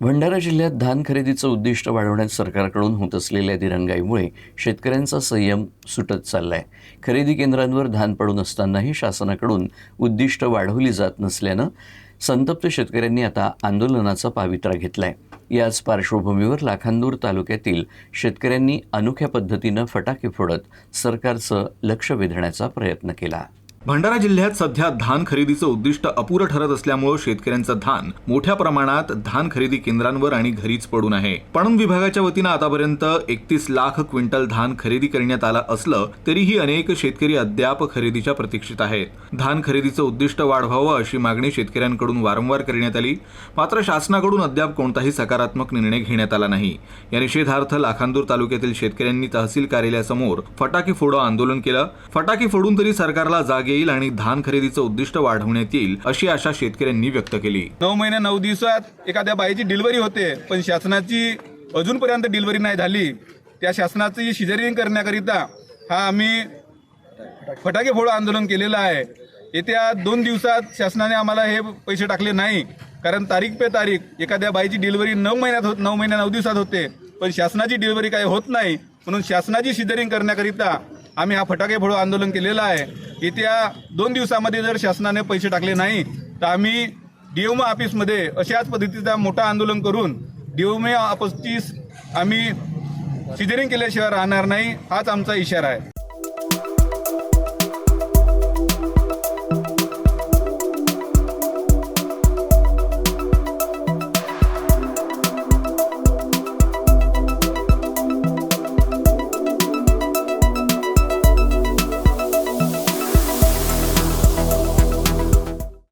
भंडारा जिल्ह्यात धान खरेदीचं उद्दिष्ट वाढवण्यात सरकारकडून होत असलेल्या दिरंगाईमुळे शेतकऱ्यांचा संयम सुटत चाललाय। खरेदी केंद्रांवर धान पडून असतानाही शासनाकडून उद्दिष्ट वाढवली जात नसल्यानं संतप्त शेतकऱ्यांनी आता आंदोलनाचा पावित्रा घेतलाय। याच पार्श्वभूमीवर लाखांदूर तालुक्यातील शेतकऱ्यांनी अनोख्या पद्धतीनं फटाके फोडत सरकारचं लक्ष वेधण्याचा प्रयत्न केला। भंडारा जिल्ह्यात सध्या धान खरेदीचं उद्दिष्ट अपुरं ठरत असल्यामुळे शेतकऱ्यांचं धान मोठ्या प्रमाणात धान खरेदी केंद्रांवर आणि घरीच पडून आहे। पणन विभागाच्या वतीनं आतापर्यंत 31 लाख क्विंटल धान खरेदी करण्यात आलं असलं तरीही अनेक शेतकरी अद्याप खरेदीच्या प्रतीक्षेत आहेत। धान खरेदीचं उद्दिष्ट वाढवावं अशी मागणी शेतकऱ्यांकडून वारंवार करण्यात आली, मात्र शासनाकडून अद्याप कोणताही सकारात्मक निर्णय घेण्यात आला नाही। या निषेधार्थ लाखांदूर तालुक्यातील शेतकऱ्यांनी तहसील कार्यालयासमोर फटाके फोडो आंदोलन केलं। फटाके फोडून तरी सरकारला जाग येईल आणि धान खरेदीचं उद्दिष्ट वाढवण्यात येईल अशी आशा शेतकऱ्यांनी व्यक्त केली। 9 महिने 9 दिवसात एखाद्या बाईची डिलिव्हरी होते, पण शासनाची अजूनपर्यंत डिलिव्हरी नाही झाली। त्या शासनाची सिझेरियन करण्याकरिता हा आम्ही फटाके फोडो आंदोलन केलेलं आहे। येत्या 2 दिवसात शासनाने आम्हाला हे पैसे टाकले नाही, कारण तारीख पे तारीख एखाद्या बाईची डिलिव्हरी 9 महिने 9 दिवसात होते, पण शासनाची डिलिव्हरी काही होत नाही। म्हणून शासनाची सिझेरियन करण्याकरिता आम्ही हा फटाके फोडो आंदोलन केलेलं आहे। येत्या 2 दिवसामध्ये जर शासनाने पैसे टाकले नाही तर आम्ही डीएमओ ऑफिसमध्ये अशाच पद्धतीचा मोठा आंदोलन करून डीएमओ ऑफिसची आम्ही सिझेरियन केल्याशिवाय राहणार नाही, हाच आमचा इशारा आहे।